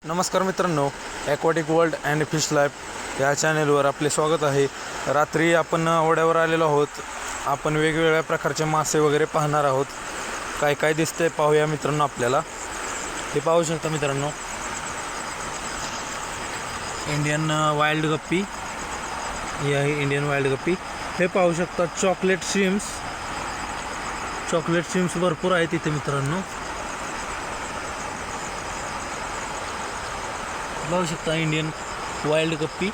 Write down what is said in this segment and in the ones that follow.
नमस्कार मित्रांनो, ॲक्वाटिक world and fish life या चॅनेलवर आपले स्वागत आहे. रात्री आपण ओढ्यावर आलेलो आहोत. आपण वेगवेगळ्या प्रकारचे मासे वगैरे पाहणार आहोत. काय काय दिसतंय पाहूया मित्रांनो. आपल्याला हे पाहू शकता मित्रांनो, इंडियन वाईल्ड गप्पी. ही आहे इंडियन वाईल्ड गप्पी. हे पाहू शकता चॉकलेट श्रिम्स भरपूर आहेत इथे मित्रांनो. पाहू शकता Indian wild guppy.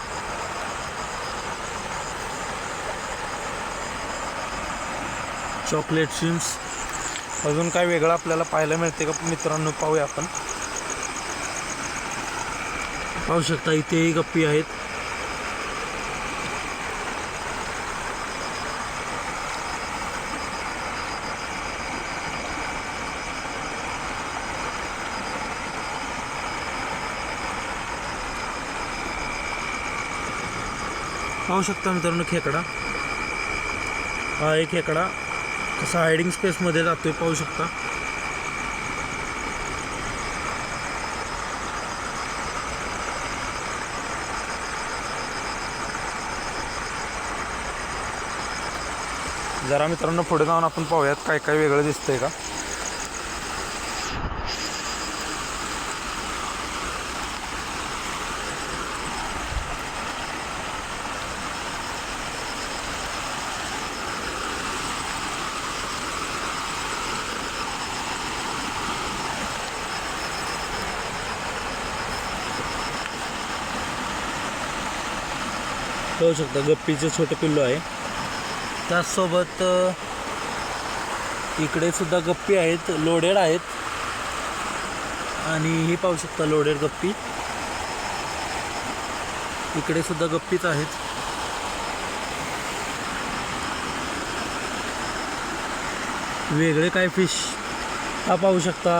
Chocolate shrimps. अजून काय वेगळं आपल्याला पाहायला मिळते का मित्रांनो, पाहूया आपण. पाहू शकता इथेही गप्पी आहेत. पाहू शकता मित्रांनो खेकडा. हा एक खेकडा कसा हायडिंग स्पेसमध्ये जातोय पाहू शकता. जरा मित्रांनो पुढे जाऊन आपण पाहूयात काय काय वेगळं दिसतंय का. पाहू शकता गप्पीचे छोटे पिल्लू आहे. त्याचसोबत इकडे सुद्धा गप्पी आहेत, लोडेड आहेत. आणि ही पाहू शकता लोडेड गप्पी. इकडे सुद्धा गप्पीच आहेत. वेगळे काय फिश. हा पाहू शकता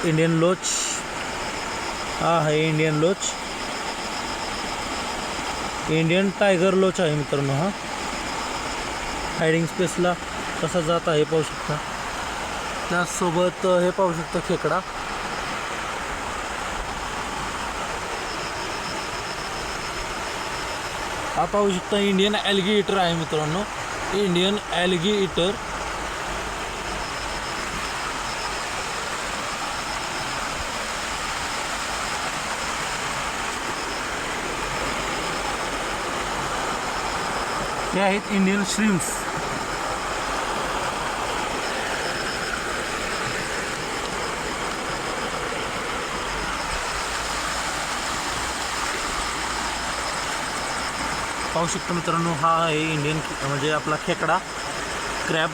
इंडियन लोच. हा आहे इंडियन लोच. इंडियन टायगर लोच आहे मित्रांनो. हा हायडिंग स्पेसला कसा जात आहे पाहू शकता. त्याचसोबत हे पाहू शकता खेकडा. हा पाहू शकता इंडियन ॲल्गी ईटर आहे मित्रांनो. Indian algae eater. हे आहेत इंडियन श्रिम्स. पाहू शकता मित्रांनो, हा आहे इंडियन म्हणजे आपला खेकडा क्रॅब.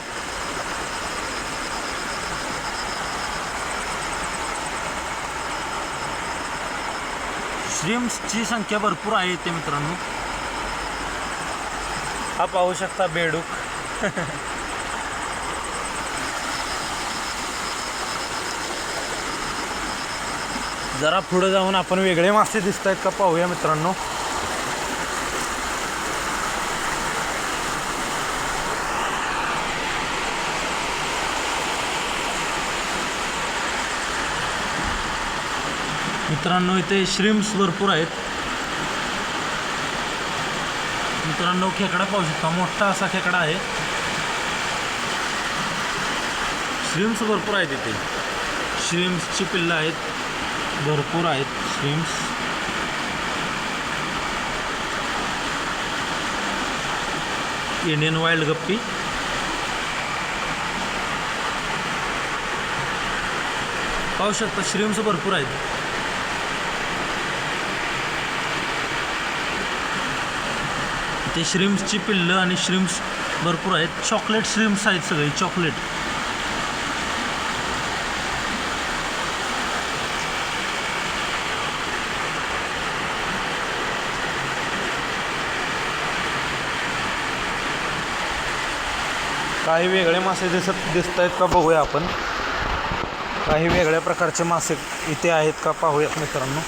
श्रिम्सची संख्या भरपूर आहे इथे मित्रांनो. हा पाहू शकता बेडूक. जरा पुढे जाऊन आपण वेगळे मासे दिसत आहेत का पाहूया मित्रांनो. मित्रांनो इथे श्रिम्स भरपूर आहेत मित्रांनो. खेकडा पाहू शकता, मोठा असा खेकडा आहे. श्रिम्स भरपूर आहेत इथे. श्रिम्सची पिल्लं आहेत, भरपूर आहेत श्रिम्स. इंडियन वाईल्ड गप्पी. पाहू शकता श्रिम्स भरपूर आहेत. ते श्रिम्सची पिल्लं आणि श्रिम्स भरपूर आहेत. चॉकलेट श्रिम्स आहेत सगळे, चॉकलेट. काही वेगळे मासे दिसत आहेत का बघूया आपण. काही वेगळ्या प्रकारचे मासे इथे आहेत का पाहूयात मित्रांनो.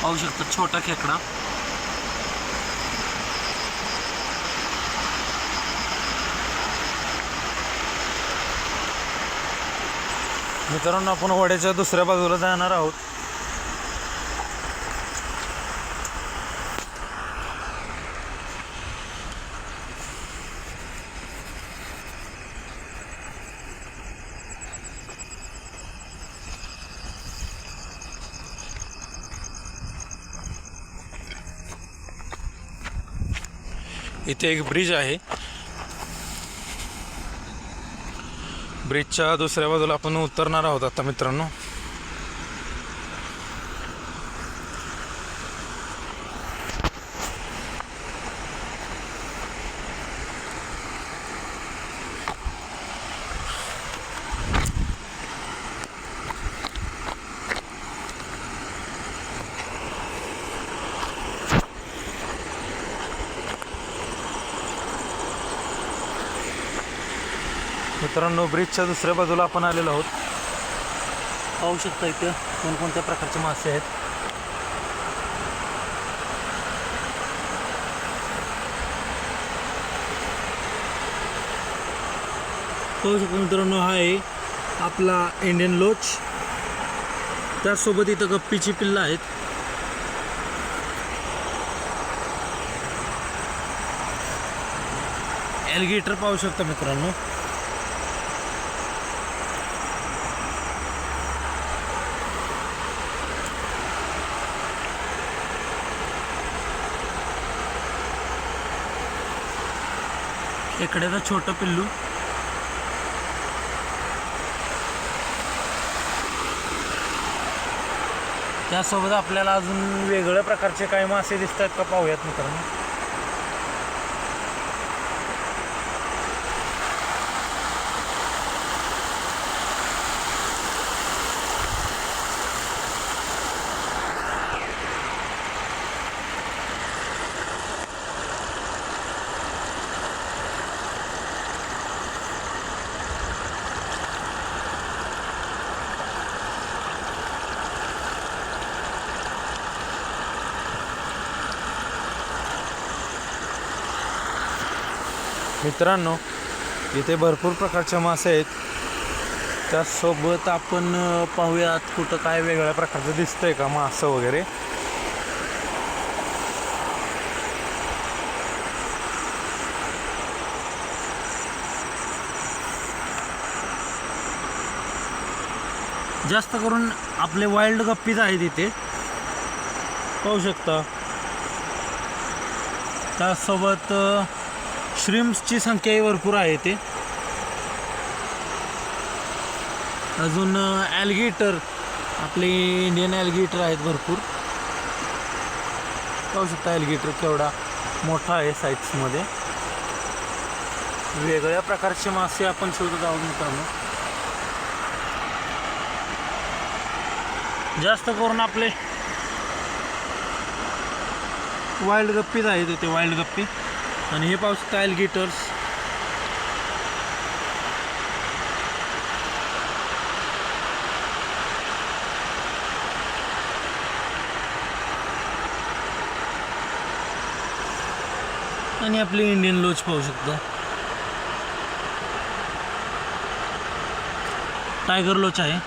पाहू शकता छोटा खेकडा. मित्रांनो, आपण ओढ्याच्या दुसऱ्या बाजूला जाणार आहोत. इथे एक ब्रिज आहे. ब्रिजच्या दुसऱ्या बाजूला आपण उतरणार आहोत आता मित्रांनो. मित्रांनो, ब्रिजच्या दुसऱ्या बाजूला आपण आलेलो आहोत. पाहू शकता इथे कोणकोणत्या प्रकारचे मासे आहेत. पाहू शकता मित्रांनो, हा आहे आपला इंडियन लोच. त्याचसोबत इथं गप्पीची पिल्लं आहेत. ॲल्लिगेटर पाहू शकता मित्रांनो. खेकड्याचं छोटं पिल्लू. त्यासोबत आपल्याला अजून वेगळ्या प्रकारचे काही मासे दिसत आहेत का पाहूयात मित्रांनो. मित्रांनो, इथे भरपूर प्रकारचे मासे आहेत. त्यासोबत आपण पाहूयात कुठं काय वेगळ्या प्रकारचं दिसतंय का मासं वगैरे. जास्त करून आपले वाईल्ड गप्पीज आहेत इथे पाहू शकता. त्यासोबत श्रिम्सची संख्याही भरपूर आहे ते. अजून ॲल्लिगेटर, आपले इंडियन ॲल्लिगेटर आहेत भरपूर. पाहू शकता ॲल्लिगेटर केवढा मोठा आहे साईजमध्ये. वेगळ्या प्रकारचे मासे आपण शोधत आहोत मित्रांनो. जास्त करून आपले वाईल्ड गप्पीज आहेत इथे, वाईल्ड गप्पी. आणि हे पाहू शकता ॲल्लिगेटर्स. आणि आपली इंडियन लोच पाहू शकता. टायगर लोच आहे.